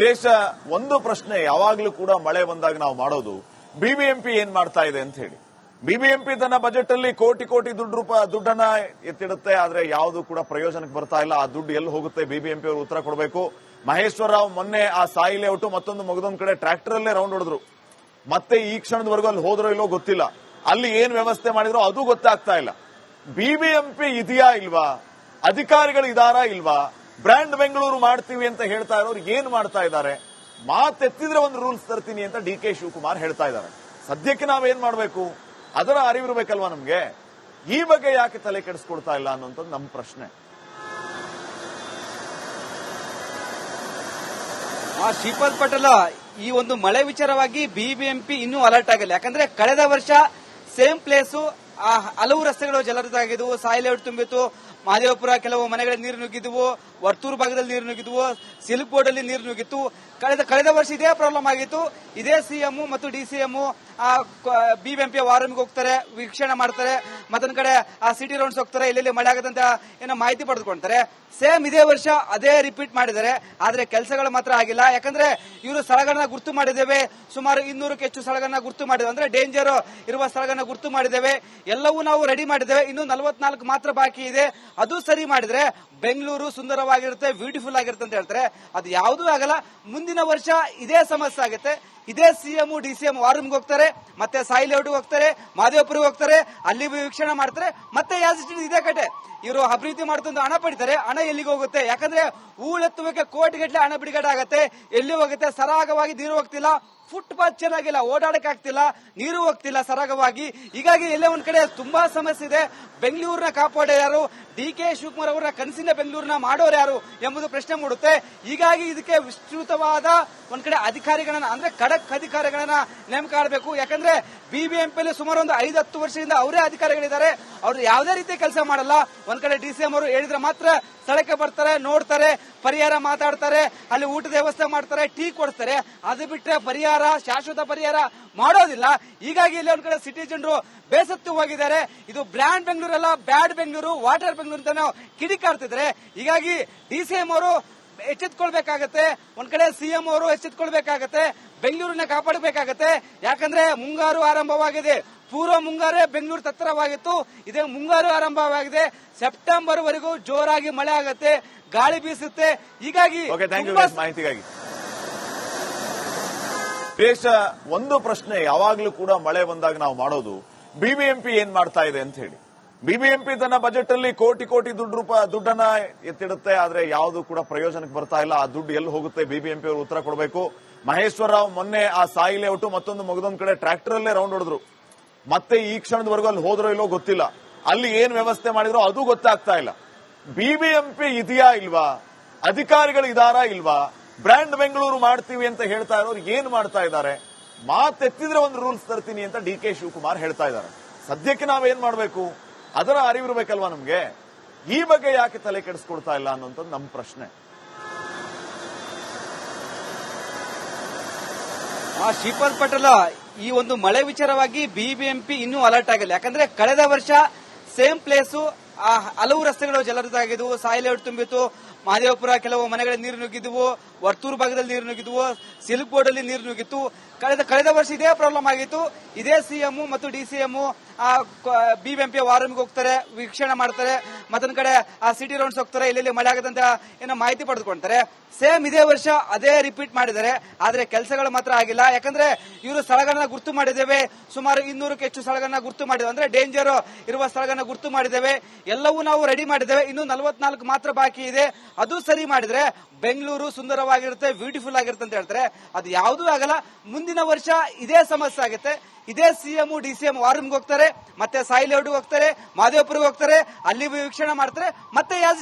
ದೇಶ ಒಂದು ಪ್ರಶ್ನೆ ಯಾವಾಗ್ಲೂ ಕೂಡ ಮಳೆ ಬಂದಾಗ ನಾವು ಮಾಡೋದು ಬಿಬಿಎಂಪಿ ಏನ್ ಮಾಡ್ತಾ ಇದೆ ಅಂತ ಹೇಳಿ. ಬಿಬಿಎಂಪಿ ತನ್ನ ಬಜೆಟ್ ಅಲ್ಲಿ ಕೋಟಿ ಕೋಟಿ ದುಡ್ಡನ್ನ ಎತ್ತಿಡುತ್ತೆ, ಆದ್ರೆ ಯಾವುದು ಕೂಡ ಪ್ರಯೋಜನಕ್ಕೆ ಬರ್ತಾ ಇಲ್ಲ. ಆ ದುಡ್ಡು ಎಲ್ಲಿ ಹೋಗುತ್ತೆ ಬಿಬಿಎಂಪಿ ಅವರು ಉತ್ತರ ಕೊಡಬೇಕು. ಮಹೇಶ್ವರ ರಾವ್ ಮೊನ್ನೆ ಆ ಸಾಯಿ ಲೇಔಟ್ ಮತ್ತೊಂದು ಮಗದೊಂದ್ ಕಡೆ ಟ್ರ್ಯಾಕ್ಟರ್ ಅಲ್ಲೇ ರೌಂಡ್ ಹೊಡೆದ್ರು. ಮತ್ತೆ ಈ ಕ್ಷಣದವರೆಗೂ ಅಲ್ಲಿ ಹೋದ್ರೋ ಇಲ್ಲೋ ಗೊತ್ತಿಲ್ಲ. ಅಲ್ಲಿ ಏನ್ ವ್ಯವಸ್ಥೆ ಮಾಡಿದ್ರು ಅದು ಗೊತ್ತಾಗ್ತಾ ಇಲ್ಲ. ಬಿಬಿಎಂಪಿ ಇದೆಯಾ ಇಲ್ವಾ, ಅಧಿಕಾರಿಗಳು ಇದಾರಾ ಇಲ್ವಾ, ಬ್ರ್ಯಾಂಡ್ ಬೆಂಗಳೂರು ಮಾಡ್ತೀವಿ ಅಂತ ಹೇಳ್ತಾ ಇರೋರು ಏನ್ ಮಾಡ್ತಾ ಇದ್ದಾರೆ, ಮಾತೆತ್ತಿದ್ರೆ ಒಂದು ರೂಲ್ಸ್ ತರ್ತೀನಿ ಅಂತ ಡಿ ಕೆ ಶಿವಕುಮಾರ್ ಹೇಳ್ತಾ ಇದ್ದಾರೆ. ಸದ್ಯಕ್ಕೆ ನಾವೇನ್ ಮಾಡಬೇಕು ಅದರ ಅರಿವಿರ್ಬೇಕಲ್ವಾ ನಮ್ಗೆ. ಈ ಬಗ್ಗೆ ಯಾಕೆ ತಲೆ ಕೆಡಿಸ್ಕೊಳ್ತಾ ಇಲ್ಲ ಅನ್ನೋಂಥದ್ದು ನಮ್ಮ ಪ್ರಶ್ನೆ. ಶ್ರೀಪಾದ್ ಪಟೇಲ್, ಈ ಒಂದು ಮಳೆ ವಿಚಾರವಾಗಿ ಬಿಬಿಎಂಪಿ ಇನ್ನೂ ಅಲರ್ಟ್ ಆಗಿಲ್ಲ. ಯಾಕಂದ್ರೆ ಕಳೆದ ವರ್ಷ ಸೇಮ್ ಪ್ಲೇಸು ಹಲವು ರಸ್ತೆಗಳು ಜಲಾವೃತವಾಗಿದ್ವು, ಸಾಯಿ ಲೇಔಟ್ ತುಂಬಿತ್ತು, ಮಹದೇವಪುರ ಕೆಲವು ಮನೆಗಳಲ್ಲಿ ನೀರು ನುಗ್ಗಿದ್ವು, ವರ್ತೂರು ಭಾಗದಲ್ಲಿ ನೀರು ನುಗ್ಗಿದ್ವು, ಸಿಲ್ಕ್ ಬೋರ್ಡ್ ಅಲ್ಲಿ ನೀರು ನುಗ್ಗಿತ್ತು. ಕಳೆದ ವರ್ಷ ಇದೇ ಪ್ರಾಬ್ಲಮ್ ಆಗಿತ್ತು. ಇದೇ ಸಿಎಂ ಮತ್ತು ಡಿಸಿಎಂ ಬಿಬಿಎಂಪಿ ವಾರ್ ರೂಮ್ಗೆ ಹೋಗ್ತಾರೆ, ವೀಕ್ಷಣೆ ಮಾಡ್ತಾರೆ, ಮತ್ತೊಂದ್ ಕಡೆ ಆ ಸಿಟಿ ರೌಂಡ್ಸ್ ಹೋಗ್ತಾರೆ, ಎಲ್ಲೆಲ್ಲಿ ಮಳೆ ಆಗದಂತ ಏನೋ ಮಾಹಿತಿ ಪಡೆದುಕೊಳ್ತಾರೆ. ಸೇಮ್ ಇದೇ ವರ್ಷ ಅದೇ ರಿಪೀಟ್ ಮಾಡಿದ್ದಾರೆ. ಆದ್ರೆ ಕೆಲಸಗಳು ಮಾತ್ರ ಆಗಿಲ್ಲ. ಯಾಕಂದ್ರೆ ಇವರು ಸ್ಥಳಗಳನ್ನ ಗುರ್ತು ಮಾಡಿದ್ದೇವೆ, ಸುಮಾರು 200ಕ್ಕೂ ಹೆಚ್ಚು ಸ್ಥಳಗಳನ್ನ ಗುರ್ತು ಮಾಡಿದ್ದೇವೆ, ಅಂದ್ರೆ ಡೇಂಜರ್ ಇರುವ ಸ್ಥಳಗಳನ್ನ ಗುರ್ತು ಮಾಡಿದ್ದೇವೆ, ಎಲ್ಲವೂ ನಾವು ರೆಡಿ ಮಾಡಿದ್ದೇವೆ. ಇನ್ನು 44 ಮಾತ್ರ ಬಾಕಿ ಇದೆ. ಅದು ಸರಿ ಮಾಡಿದ್ರೆ ಬೆಂಗಳೂರು ಸುಂದರವಾಗಿರುತ್ತೆ, ಬ್ಯೂಟಿಫುಲ್ ಆಗಿರುತ್ತೆ ಅಂತ ಹೇಳ್ತಾರೆ. ಅದು ಯಾವುದೂ ಆಗಲ್ಲ. ಮುಂದಿನ ವರ್ಷ ಇದೇ ಸಮಸ್ಯೆ ಆಗುತ್ತೆ. ಇದೇ ಸಿಎಂ ಡಿಸಿಎಂ ವಾರ್ ರೂಮ್ಗೆ ಹೋಗ್ತಾರೆ, ಮತ್ತೆ ಸಾಯಿ ಲೇಔಟ್ಗೆ ಹೋಗ್ತಾರೆ, ಮಹದೇವಪುರಿಗೆ ಹೋಗ್ತಾರೆ, ಅಲ್ಲಿ ವೀಕ್ಷಣೆ ಮಾಡ್ತಾರೆ, ಮತ್ತೆ ಇದೇ ಕಡೆ ಇವರು ಅಭಿವೃದ್ಧಿ ಮಾಡ್ತಂದು ಹಣ ಪಡಿತಾರೆ. ಹಣ ಎಲ್ಲಿಗೆ ಹೋಗುತ್ತೆ? ಯಾಕಂದ್ರೆ ಹೂಳೆತ್ತುವಕ್ಕೆ ಕೋಟಿಗಟ್ಟಲೆ ಹಣ ಬಿಡುಗಡೆ ಆಗುತ್ತೆ. ಎಲ್ಲಿ ಹೋಗುತ್ತೆ? ಸರಾಗವಾಗಿ ನೀರು ಹೋಗ್ತಿಲ್ಲ, ಫುಟ್ಪಾತ್ ಚೆನ್ನಾಗಿಲ್ಲ, ಓಡಾಡಕ್ ಆಗ್ತಿಲ್ಲ, ನೀರು ಹೋಗ್ತಿಲ್ಲ ಸರಾಗವಾಗಿ. ಹೀಗಾಗಿ ಎಲ್ಲೇ ಒಂದ್ ಕಡೆ ತುಂಬಾ ಸಮಸ್ಯೆ ಇದೆ. ಬೆಂಗಳೂರಿನ ಕಾಪಾಡೋ ಯಾರು? ಡಿ ಕೆ ಶಿವಕುಮಾರ್ ಅವರ ಕನಸಿನ ಬೆಂಗಳೂರಿನ ಮಾಡೋರು ಯಾರು ಎಂಬುದು ಪ್ರಶ್ನೆ ಮೂಡುತ್ತೆ. ಹೀಗಾಗಿ ಇದಕ್ಕೆ ವಿಸ್ತೃತವಾದ ಒಂದ್ ಕಡೆ ಅಧಿಕಾರಿಗಳನ್ನ, ಅಂದ್ರೆ ಖಡಕ್ ಅಧಿಕಾರಿಗಳನ್ನ ನೇಮಕ ಮಾಡಬೇಕು. ಯಾಕಂದ್ರೆ ಬಿಬಿಎಂಪಿಯಲ್ಲಿ ಸುಮಾರು ಒಂದು 5-10 ವರ್ಷದಿಂದ ಅವರೇ ಅಧಿಕಾರಿಗಳಿದ್ದಾರೆ. ಅವರು ಯಾವುದೇ ರೀತಿ ಕೆಲಸ ಮಾಡಲ್ಲ. ಒಂದ್ ಕಡೆ ಡಿಸಿಎಂ ಅವರು ಹೇಳಿದ್ರೆ ಮಾತ್ರ ಸ್ಥಳಕ್ಕೆ ಬರ್ತಾರೆ, ನೋಡ್ತಾರೆ, ಪರಿಹಾರ ಮಾತಾಡ್ತಾರೆ, ಅಲ್ಲಿ ಊಟದ ವ್ಯವಸ್ಥೆ ಮಾಡ್ತಾರೆ, ಟೀ ಕೊಡ್ತಾರೆ. ಅದು ಬಿಟ್ಟರೆ ಪರಿಹಾರ, ಶಾಶ್ವತ ಪರಿಹಾರ ಮಾಡೋದಿಲ್ಲ. ಹೀಗಾಗಿ ಇಲ್ಲಿ ಒಂದ್ ಕಡೆ ಸಿಟಿ ಜನರು ಬೇಸತ್ತು ಹೋಗಿದ್ದಾರೆ. ಇದು ಬ್ರ್ಯಾಂಡ್ ಬೆಂಗಳೂರಲ್ಲ, ಬ್ಯಾಡ್ ಬೆಂಗಳೂರು, ವಾಟರ್ ಬೆಂಗಳೂರು ಅಂತ ನಾವು ಕಿಡಿಕಾಡ್ತಿದ್ರೆ. ಹೀಗಾಗಿ ಡಿಸಿಎಂ ಅವರು ಎಚ್ಚೆತ್ಕೊಳ್ಬೇಕಾಗತ್ತೆ, ಒಂದ್ ಕಡೆ ಸಿಎಂ ಅವರು ಎಚ್ಚೆತ್ಕೊಳ್ಬೇಕಾಗತ್ತೆ, ಬೆಂಗಳೂರನ್ನ ಕಾಪಾಡಬೇಕಾಗತ್ತೆ. ಯಾಕಂದ್ರೆ ಮುಂಗಾರು ಆರಂಭವಾಗಿದೆ. ಪೂರ್ವ ಮುಂಗಾರೇ ಬೆಂಗಳೂರು ತತ್ತರವಾಗಿತ್ತು, ಇದೇ ಮುಂಗಾರು ಆರಂಭವಾಗಿದೆ. ಸೆಪ್ಟೆಂಬರ್ ವರೆಗೂ ಜೋರಾಗಿ ಮಳೆ ಆಗುತ್ತೆ, ಗಾಳಿ ಬೀಸುತ್ತೆ. ಹೀಗಾಗಿ ಮಾಹಿತಿಗಾಗಿ ದೇಶ ಒಂದು ಪ್ರಶ್ನೆ ಯಾವಾಗ್ಲೂ ಕೂಡ ಮಳೆ ಬಂದಾಗ ನಾವು ಮಾಡೋದು ಬಿಬಿಎಂಪಿ ಏನ್ ಮಾಡ್ತಾ ಇದೆ ಅಂತ ಹೇಳಿ. ಬಿಬಿಎಂಪಿ ತನ್ನ ಬಜೆಟ್ ಅಲ್ಲಿ ಕೋಟಿ ಕೋಟಿ ದುಡ್ಡನ್ನ ಎತ್ತಿಡುತ್ತೆ, ಆದ್ರೆ ಯಾವುದು ಕೂಡ ಪ್ರಯೋಜನಕ್ಕೆ ಬರ್ತಾ ಇಲ್ಲ. ಆ ದುಡ್ಡು ಎಲ್ಲಿ ಹೋಗುತ್ತೆ ಬಿಬಿಎಂಪಿ ಅವರು ಉತ್ತರ ಕೊಡಬೇಕು. ಮಹೇಶ್ವರ ರಾವ್ ಮೊನ್ನೆ ಆ ಸಾಯಿ ಲೇಔಟ್ ಮತ್ತೊಂದು ಮಗದೊಂದ್ ಕಡೆ ಟ್ರ್ಯಾಕ್ಟರ್ ಅಲ್ಲೇ ರೌಂಡ್ ಹೊಡೆದ್ರು. ಮತ್ತೆ ಈ ಕ್ಷಣದವರೆಗೂ ಅಲ್ಲಿ ಹೋದ್ರೋ ಇಲ್ಲೋ ಗೊತ್ತಿಲ್ಲ. ಅಲ್ಲಿ ಏನ್ ವ್ಯವಸ್ಥೆ ಮಾಡಿದ್ರು ಅದು ಗೊತ್ತಾಗ್ತಾ ಇಲ್ಲ. ಬಿಬಿಎಂಪಿ ಇದೆಯಾ ಇಲ್ವಾ, ಅಧಿಕಾರಿಗಳು ಇದಾರಾ ಇಲ್ವಾ, ಬ್ರ್ಯಾಂಡ್ ಬೆಂಗಳೂರು ಮಾಡ್ತೀವಿ ಅಂತ ಹೇಳ್ತಾ ಇರೋರು ಏನ್ ಮಾಡ್ತಾ ಇದ್ದಾರೆ, ಮಾತೆತ್ತಿದ್ರೆ ಒಂದು ರೂಲ್ಸ್ ತರ್ತೀನಿ ಅಂತ ಡಿ ಕೆ ಶಿವಕುಮಾರ್ ಹೇಳ್ತಾ ಇದ್ದಾರೆ. ಸದ್ಯಕ್ಕೆ ನಾವೇನ್ ಮಾಡಬೇಕು ಅದರ ಅರಿವಿರ್ಬೇಕಲ್ವಾ ನಮ್ಗೆ. ಈ ಬಗ್ಗೆ ಯಾಕೆ ತಲೆ ಕೆಡಿಸ್ಕೊಳ್ತಾ ಇಲ್ಲ ಅನ್ನೋಂಥದ್ದು ನಮ್ಮ ಪ್ರಶ್ನೆ. ಶ್ರೀಪಾದ್ ಪಟೇಲ್, ಈ ಒಂದು ಮಳೆ ವಿಚಾರವಾಗಿ ಬಿಬಿಎಂಪಿ ಇನ್ನೂ ಅಲರ್ಟ್ ಆಗಿಲ್ಲ. ಯಾಕಂದ್ರೆ ಕಳೆದ ವರ್ಷ ಸೇಮ್ ಪ್ಲೇಸು ಹಲವು ರಸ್ತೆಗಳು ಜಲಾವೃತವಾಗಿದ್ವು, ಸಾಯಿ ಲೇಔಟ್ ತುಂಬಿತ್ತು, ಮಹದೇವಪುರ ಕೆಲವು ಮನೆಗಳಲ್ಲಿ ನೀರು ನುಗ್ಗಿದ್ವು, ವರ್ತೂರು ಭಾಗದಲ್ಲಿ ನೀರು ನುಗ್ಗಿದ್ವು, ಸಿಲ್ಕ್ ಬೋರ್ಡ್ ಅಲ್ಲಿ ನೀರು ನುಗ್ಗಿತ್ತು. ಕಳೆದ ವರ್ಷ ಇದೇ ಪ್ರಾಬ್ಲಮ್ ಆಗಿತ್ತು. ಇದೇ ಸಿಎಂ ಮತ್ತು ಡಿಸಿಎಂ ಬಿಬಿಎಂಪಿ ವಾರ್ ರೂಮ್ಗೆ ಹೋಗ್ತಾರೆ, ವೀಕ್ಷಣೆ ಮಾಡ್ತಾರೆ, ಮತ್ತೊಂದ್ ಕಡೆ ಆ ಸಿಟಿ ರೌಂಡ್ಸ್ ಹೋಗ್ತಾರೆ, ಎಲ್ಲೆಲ್ಲಿ ಮಳೆ ಆಗದಂತ ಏನೋ ಮಾಹಿತಿ ಪಡೆದುಕೊಳ್ತಾರೆ. ಸೇಮ್ ಇದೇ ವರ್ಷ ಅದೇ ರಿಪೀಟ್ ಮಾಡಿದ್ದಾರೆ. ಆದ್ರೆ ಕೆಲಸಗಳು ಮಾತ್ರ ಆಗಿಲ್ಲ. ಯಾಕಂದ್ರೆ ಇವರು ಸ್ಥಳಗಳನ್ನ ಗುರ್ತು ಮಾಡಿದ್ದೇವೆ, ಸುಮಾರು 200ಕ್ಕೂ ಹೆಚ್ಚು ಸ್ಥಳಗಳನ್ನ ಗುರ್ತು ಮಾಡಿದ್ದೇವೆ, ಅಂದ್ರೆ ಡೇಂಜರ್ ಇರುವ ಸ್ಥಳಗಳನ್ನ ಗುರ್ತು ಮಾಡಿದ್ದೇವೆ, ಎಲ್ಲವೂ ನಾವು ರೆಡಿ ಮಾಡಿದ್ದೇವೆ. ಇನ್ನು 44 ಮಾತ್ರ ಬಾಕಿ ಇದೆ. ಅದು ಸರಿ ಮಾಡಿದ್ರೆ ಬೆಂಗಳೂರು ಸುಂದರವಾಗಿರುತ್ತೆ, ಬ್ಯೂಟಿಫುಲ್ ಆಗಿರುತ್ತೆ ಅಂತ ಹೇಳ್ತಾರೆ. ಅದು ಯಾವುದೂ ಆಗಲ್ಲ. ಮುಂದಿನ ವರ್ಷ ಇದೇ ಸಮಸ್ಯೆ ಆಗುತ್ತೆ. ಇದೇ ಸಿಎಂ ಡಿಸಿಎಂ ವಾರ್ ರೂಮ್ಗೆ ಹೋಗ್ತಾರೆ, ಮತ್ತೆ ಸಾಯಿ ಲೇಔಟ್ಗೆ ಹೋಗ್ತಾರೆ, ಮಹದೇವಪುರಿಗೆ ಹೋಗ್ತಾರೆ, ಅಲ್ಲಿ ವೀಕ್ಷಣೆ ಮಾಡ್ತಾರೆ, ಮತ್ತೆ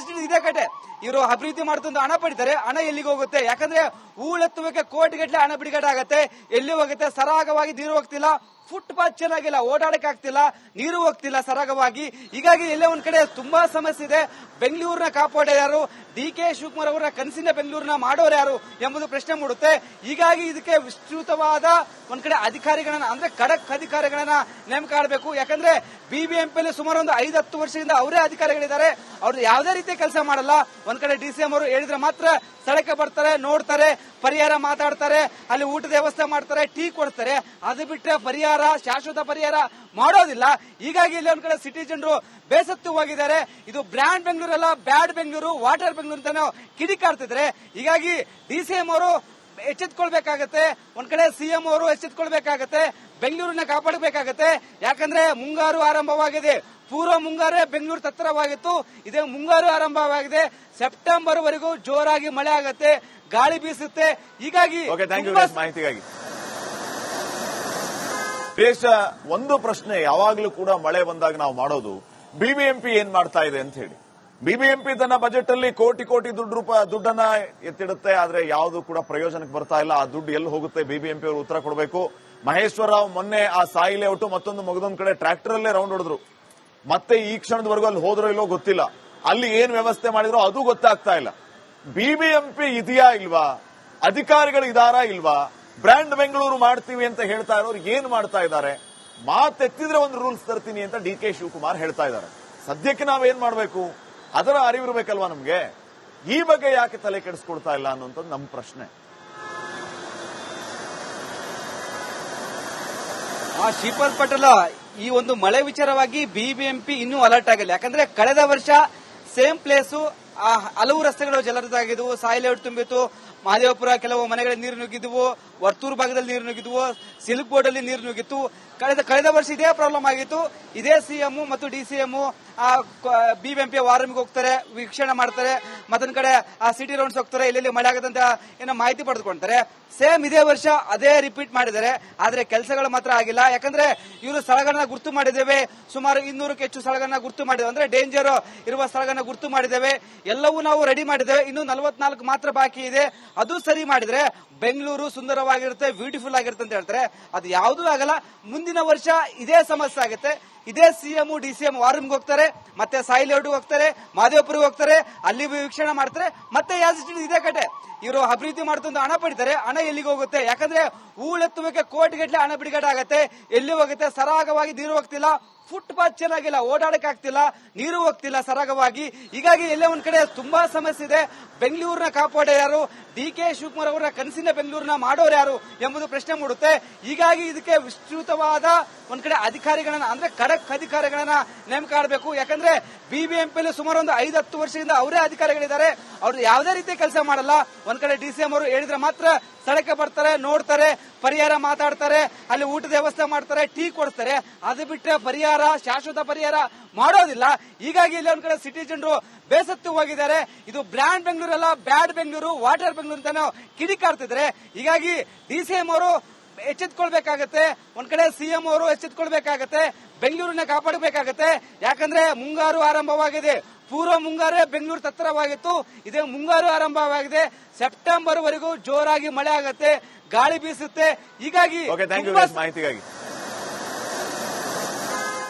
ಇದೇ ಕಡೆ ಇವರು ಅಭಿವೃದ್ಧಿ ಮಾಡ್ತಂದು ಹಣ ಪಡಿತಾರೆ. ಹಣ ಎಲ್ಲಿಗೆ ಹೋಗುತ್ತೆ? ಯಾಕಂದ್ರೆ ಹೂಳೆತ್ತುವಕ್ಕೆ ಕೋಟಿಗಟ್ಟಲೆ ಹಣ ಬಿಡುಗಡೆ ಆಗುತ್ತೆ, ಎಲ್ಲಿ ಹೋಗುತ್ತೆ? ಸರಾಗವಾಗಿ ನೀರು ಹೋಗ್ತಿಲ್ಲ, ಫುಟ್ಪಾತ್ ಚೆನ್ನಾಗಿಲ್ಲ, ಓಡಾಡಕ್ ಆಗ್ತಿಲ್ಲ, ನೀರು ಹೋಗ್ತಿಲ್ಲ ಸರಾಗವಾಗಿ. ಹೀಗಾಗಿ ಎಲ್ಲೇ ಒಂದ್ ಕಡೆ ತುಂಬಾ ಸಮಸ್ಯೆ ಇದೆ. ಬೆಂಗಳೂರಿನ ಕಾಪಾಡೋರು ಯಾರು? ಡಿ ಕೆ ಶಿವಕುಮಾರ್ ಅವರ ಕನಸಿನ ಬೆಂಗಳೂರಿನ ಮಾಡೋರು ಯಾರು ಎಂಬುದು ಪ್ರಶ್ನೆ ಮೂಡುತ್ತೆ. ಹೀಗಾಗಿ ಇದಕ್ಕೆ ವಿಸ್ತೃತವಾದ ಒಂದ್ ಕಡೆ ಅಧಿಕಾರಿಗಳನ್ನ, ಅಂದ್ರೆ ಖಡಕ್ ಅಧಿಕಾರಿಗಳನ್ನ ನೇಮಕ ಮಾಡಬೇಕು. ಯಾಕಂದ್ರೆ ಬಿಬಿಎಂಪಿಯಲ್ಲಿ ಸುಮಾರು ಒಂದು 5-10 ವರ್ಷದಿಂದ ಅವರೇ ಅಧಿಕಾರಿಗಳಿದ್ದಾರೆ. ಅವ್ರು ಯಾವುದೇ ರೀತಿ ಕೆಲಸ ಮಾಡಲ್ಲ. ಒಂದ್ ಕಡೆ ಡಿಸಿಎಂ ಅವರು ಹೇಳಿದ್ರೆ ಮಾತ್ರ ಸ್ಥಳಕ್ಕೆ ಬರ್ತಾರೆ, ನೋಡ್ತಾರೆ, ಪರಿಹಾರ ಮಾತಾಡ್ತಾರೆ, ಅಲ್ಲಿ ಊಟದ ವ್ಯವಸ್ಥೆ ಮಾಡ್ತಾರೆ, ಟೀ ಕೊಡ್ತಾರೆ. ಅದು ಬಿಟ್ಟರೆ ಪರಿಹಾರ, ಶಾಶ್ವತ ಪರಿಹಾರ ಮಾಡೋದಿಲ್ಲ. ಹೀಗಾಗಿ ಇಲ್ಲಿ ಒಂದ್ ಕಡೆ ಸಿಟಿ ಜನರು ಬೇಸತ್ತು ಹೋಗಿದ್ದಾರೆ. ಇದು ಬ್ರ್ಯಾಂಡ್ ಬೆಂಗಳೂರಲ್ಲ, ಬ್ಯಾಡ್ ಬೆಂಗಳೂರು, ವಾಟರ್ ಬೆಂಗಳೂರು ಅಂತ ಕಿಡಿಕಾಡ್ತಿದ್ರೆ. ಹೀಗಾಗಿ ಡಿಸಿಎಂ ಅವರು ಎಚ್ಚೆತ್ಕೊಳ್ಬೇಕಾಗತ್ತೆ, ಒಂದ್ ಕಡೆ ಸಿಎಂ ಅವರು ಎಚ್ಚೆತ್ಕೊಳ್ಬೇಕಾಗತ್ತೆ, ಬೆಂಗಳೂರನ್ನ ಕಾಪಾಡಬೇಕಾಗತ್ತೆ. ಯಾಕಂದ್ರೆ ಮುಂಗಾರು ಆರಂಭವಾಗಿದೆ. ಪೂರ್ವ ಮುಂಗಾರೇ ಬೆಂಗಳೂರು ತತ್ತರವಾಗಿತ್ತು, ಇದೇ ಮುಂಗಾರು ಆರಂಭವಾಗಿದೆ. ಸೆಪ್ಟೆಂಬರ್ ವರೆಗೂ ಜೋರಾಗಿ ಮಳೆ ಆಗತ್ತೆ, ಗಾಳಿ ಬೀಸುತ್ತೆ. ಹೀಗಾಗಿ ಮಾಹಿತಿಗಾಗಿ ಒಂದು ಪ್ರಶ್ನೆ ಯಾವಾಗ್ಲೂ ಕೂಡ ಮಳೆ ಬಂದಾಗ ನಾವು ಮಾಡೋದು, ಬಿಬಿಎಂಪಿ ಏನ್ ಮಾಡ್ತಾ ಇದೆ ಅಂತ ಹೇಳಿ. ಬಿಬಿಎಂಪಿ ತನ್ನ ಬಜೆಟ್ ಅಲ್ಲಿ ಕೋಟಿ ಕೋಟಿ ದುಡ್ಡನ್ನ ಎತ್ತಿಡುತ್ತೆ, ಆದ್ರೆ ಯಾವುದು ಕೂಡ ಪ್ರಯೋಜನಕ್ಕೆ ಬರ್ತಾ ಇಲ್ಲ. ಆ ದುಡ್ಡು ಎಲ್ಲಿ ಹೋಗುತ್ತೆ ಬಿಬಿಎಂಪಿ ಅವರು ಉತ್ತರ ಕೊಡಬೇಕು. ಮಹೇಶ್ವರ ರಾವ್ ಮೊನ್ನೆ ಆ ಸಾಯಿ ಲೇಔಟ್ ಮತ್ತೊಂದು ಮಗದೊಂದ್ ಕಡೆ ಟ್ರ್ಯಾಕ್ಟರ್ ಅಲ್ಲೇ ರೌಂಡ್ ಹೊಡೆದ್ರು. ಮತ್ತೆ ಈ ಕ್ಷಣದವರೆಗೂ ಅಲ್ಲಿ ಹೋದ್ರೋ ಇಲ್ಲೋ ಗೊತ್ತಿಲ್ಲ. ಅಲ್ಲಿ ಏನ್ ವ್ಯವಸ್ಥೆ ಮಾಡಿದ್ರೋ ಅದು ಗೊತ್ತಾಗ್ತಾ ಇಲ್ಲ. ಬಿಬಿಎಂಪಿ ಇದೆಯಾ ಇಲ್ವಾ, ಅಧಿಕಾರಿಗಳು ಇದಾರಾ ಇಲ್ವಾ, ಬ್ರ್ಯಾಂಡ್ ಬೆಂಗಳೂರು ಮಾಡ್ತೀವಿ ಅಂತ ಹೇಳ್ತಾ ಇರೋರು ಏನ್ ಮಾಡ್ತಾ ಇದ್ದಾರೆ? ಮಾತೆತ್ತಿದ್ರೆ ಒಂದು ರೂಲ್ಸ್ ತರ್ತೀನಿ ಅಂತ ಡಿ ಕೆ ಶಿವಕುಮಾರ್ ಹೇಳ್ತಾ ಇದ್ದಾರೆ. ಸದ್ಯಕ್ಕೆ ನಾವೇನ್ ಮಾಡಬೇಕು ಅದರ ಅರಿವಿರ್ಬೇಕಲ್ವಾ ನಮ್ಗೆ. ಈ ಬಗ್ಗೆ ಯಾಕೆ ತಲೆ ಕೆಡಿಸ್ಕೊಳ್ತಾ ಇಲ್ಲ ಅನ್ನುವಂಥದ್ದು ನಮ್ಮ ಪ್ರಶ್ನೆ. ಶ್ರೀಪಾದ್ ಪಟೇಲ್, ಈ ಒಂದು ಮಳೆ ವಿಚಾರವಾಗಿ ಬಿಬಿಎಂಪಿ ಇನ್ನೂ ಅಲರ್ಟ್ ಆಗಿಲ್ಲ. ಯಾಕಂದ್ರೆ ಕಳೆದ ವರ್ಷ ಸೇಮ್ ಪ್ಲೇಸು ಹಲವು ರಸ್ತೆಗಳು ಜಲಾವೃತವಾಗಿದ್ವು, ಸಾಯಿ ಲೇಔಟ್ ತುಂಬಿತ್ತು, ಮಹದೇವಪುರ ಕೆಲವು ಮನೆಗಳಿಗೆ ನೀರು ನುಗ್ಗಿದ್ವು, ವರ್ತೂರು ಭಾಗದಲ್ಲಿ ನೀರು ನುಗ್ಗಿದ್ವು, ಸಿಲ್ಕ್ ಬೋರ್ಡ್ ಅಲ್ಲಿ ನೀರು ನುಗ್ಗಿತ್ತು. ಕಳೆದ ವರ್ಷ ಇದೇ ಪ್ರಾಬ್ಲಮ್ ಆಗಿತ್ತು. ಇದೇ ಸಿಎಂ ಮತ್ತು ಡಿಸಿಎಂ ಬಿಬಿಎಂಪಿ ವಾರಮಿಗೆ ಹೋಗ್ತಾರೆ, ವೀಕ್ಷಣೆ ಮಾಡ್ತಾರೆ, ಮತ್ತೊಂದ್ ಕಡೆ ಆ ಸಿಟಿ ರೌಂಡ್ಸ್ ಹೋಗ್ತಾರೆ, ಎಲ್ಲೆಲ್ಲಿ ಮಳೆ ಆಗದಂತ ಏನೋ ಮಾಹಿತಿ ಪಡೆದುಕೊಳ್ತಾರೆ. ಸೇಮ್ ಇದೇ ವರ್ಷ ಅದೇ ರಿಪೀಟ್ ಮಾಡಿದ್ದಾರೆ. ಆದ್ರೆ ಕೆಲಸಗಳು ಮಾತ್ರ ಆಗಿಲ್ಲ. ಯಾಕಂದ್ರೆ ಇವರು ಸ್ಥಳಗಳನ್ನ ಗುರ್ತು ಮಾಡಿದ್ದೇವೆ, ಸುಮಾರು 200ಕ್ಕೂ ಹೆಚ್ಚು ಸ್ಥಳಗಳನ್ನ ಗುರ್ತು ಮಾಡಿದ್ದೇವೆ, ಅಂದ್ರೆ ಡೇಂಜರ್ ಇರುವ ಸ್ಥಳಗಳನ್ನ ಗುರ್ತು ಮಾಡಿದ್ದೇವೆ, ಎಲ್ಲವೂ ನಾವು ರೆಡಿ ಮಾಡಿದ್ದೇವೆ. ಇನ್ನು 44 ಮಾತ್ರ ಬಾಕಿ ಇದೆ. ಅದು ಸರಿ ಮಾಡಿದ್ರೆ ಬೆಂಗಳೂರು ಸುಂದರವಾಗಿರುತ್ತೆ, ಬ್ಯೂಟಿಫುಲ್ ಆಗಿರುತ್ತೆ ಅಂತ ಹೇಳ್ತಾರೆ. ಅದು ಯಾವುದೂ ಆಗಲ್ಲ. ಮುಂದಿನ ವರ್ಷ ಇದೇ ಸಮಸ್ಯೆ ಆಗುತ್ತೆ. ಇದೇ ಸಿಎಂ ಡಿಸಿಎಂ ವಾರಮ್ಗೆ ಹೋಗ್ತಾರೆ, ಮತ್ತೆ ಸಾಯಿ ಲೇಔಟ್ ಹೋಗ್ತಾರೆ, ಮಹದೇವಪುರಿಗೆ ಹೋಗ್ತಾರೆ, ಅಲ್ಲಿ ವೀಕ್ಷಣೆ ಮಾಡ್ತಾರೆ, ಮತ್ತೆ ಇದೇ ಕಡೆ ಇವರು ಅಭಿವೃದ್ಧಿ ಮಾಡ್ತಂದು ಹಣ ಪಡಿತಾರೆ. ಹಣ ಎಲ್ಲಿಗೆ ಹೋಗುತ್ತೆ? ಯಾಕಂದ್ರೆ ಹೂಳೆತ್ತುವಿಕೆ ಕೋಟಿಗಟ್ಟಲೆ ಹಣ ಬಿಡುಗಡೆ ಆಗುತ್ತೆ. ಎಲ್ಲಿ ಹೋಗುತ್ತೆ? ಸರಾಗವಾಗಿ ನೀರು ಹೋಗ್ತಿಲ್ಲ, ಫುಟ್ಪಾತ್ ಚೆನ್ನಾಗಿಲ್ಲ, ಓಡಾಡಕ್ ಆಗ್ತಿಲ್ಲ, ನೀರು ಹೋಗ್ತಿಲ್ಲ ಸರಾಗವಾಗಿ. ಹೀಗಾಗಿ ಎಲ್ಲೇ ಒಂದ್ ಕಡೆ ತುಂಬಾ ಸಮಸ್ಯೆ ಇದೆ. ಬೆಂಗಳೂರಿನ ಕಾಪಾಡೋರು ಯಾರು? ಡಿ ಕೆ ಶಿವಕುಮಾರ್ ಅವರ ಕನಸಿನ ಬೆಂಗಳೂರಿನ ಮಾಡೋರು ಯಾರು ಎಂಬುದು ಪ್ರಶ್ನೆ ಮೂಡುತ್ತೆ. ಹೀಗಾಗಿ ಇದಕ್ಕೆ ವಿಸ್ತೃತವಾದ ಒಂದ್ ಕಡೆ ಅಧಿಕಾರಿಗಳನ್ನ, ಅಂದ್ರೆ ಖಡಕ್ ಅಧಿಕಾರಿಗಳನ್ನ ನೇಮಕ ಮಾಡಬೇಕು. ಯಾಕಂದ್ರೆ ಬಿಬಿಎಂಪಿಯಲ್ಲಿ ಸುಮಾರು ಒಂದು 5-10 ವರ್ಷದಿಂದ ಅವರೇ ಅಧಿಕಾರಿಗಳಿದ್ದಾರೆ. ಅವ್ರು ಯಾವುದೇ ರೀತಿ ಕೆಲಸ ಮಾಡಲ್ಲ. ಒಂದ್ ಕಡೆ ಡಿಸಿಎಂ ಅವರು ಹೇಳಿದ್ರೆ ಮಾತ್ರ ಸ್ಥಳಕ್ಕೆ ಬರ್ತಾರೆ, ನೋಡ್ತಾರೆ, ಪರಿಹಾರ ಮಾತಾಡ್ತಾರೆ, ಅಲ್ಲಿ ಊಟದ ವ್ಯವಸ್ಥೆ ಮಾಡ್ತಾರೆ, ಟೀ ಕೊಡ್ತಾರೆ. ಅದು ಬಿಟ್ಟರೆ ಪರಿಹಾರ, ಶಾಶ್ವತ ಪರಿಹಾರ ಮಾಡೋದಿಲ್ಲ. ಹೀಗಾಗಿ ಇಲ್ಲಿ ಒಂದ್ ಕಡೆ ಸಿಟಿ ಜನರು ಬೇಸತ್ತು ಹೋಗಿದ್ದಾರೆ. ಇದು ಬ್ರ್ಯಾಂಡ್ ಬೆಂಗಳೂರಲ್ಲ, ಬ್ಯಾಡ್ ಬೆಂಗಳೂರು, ವಾಟರ್ ಬೆಂಗಳೂರು ಅಂತ ಕಿಡಿಕಾಡ್ತಿದ್ರೆ. ಹೀಗಾಗಿ ಡಿಸಿಎಂ ಅವರು ಎಚ್ಚೆತ್ಕೊಳ್ಬೇಕಾಗತ್ತೆ, ಒಂದ್ ಕಡೆ ಸಿಎಂ ಅವರು ಎಚ್ಚೆತ್ಕೊಳ್ಬೇಕಾಗತ್ತೆ, ಬೆಂಗಳೂರನ್ನ ಕಾಪಾಡಬೇಕಾಗತ್ತೆ. ಯಾಕಂದ್ರೆ ಮುಂಗಾರು ಆರಂಭವಾಗಿದೆ. ಪೂರ್ವ ಮುಂಗಾರೇ ಬೆಂಗಳೂರು ತತ್ತರವಾಗಿತ್ತು, ಇದೇ ಮುಂಗಾರು ಆರಂಭವಾಗಿದೆ. ಸೆಪ್ಟೆಂಬರ್ ವರೆಗೂ ಜೋರಾಗಿ ಮಳೆ ಆಗತ್ತೆ, ಗಾಳಿ ಬೀಸುತ್ತೆ. ಹೀಗಾಗಿ ಮಾಹಿತಿಗಾಗಿ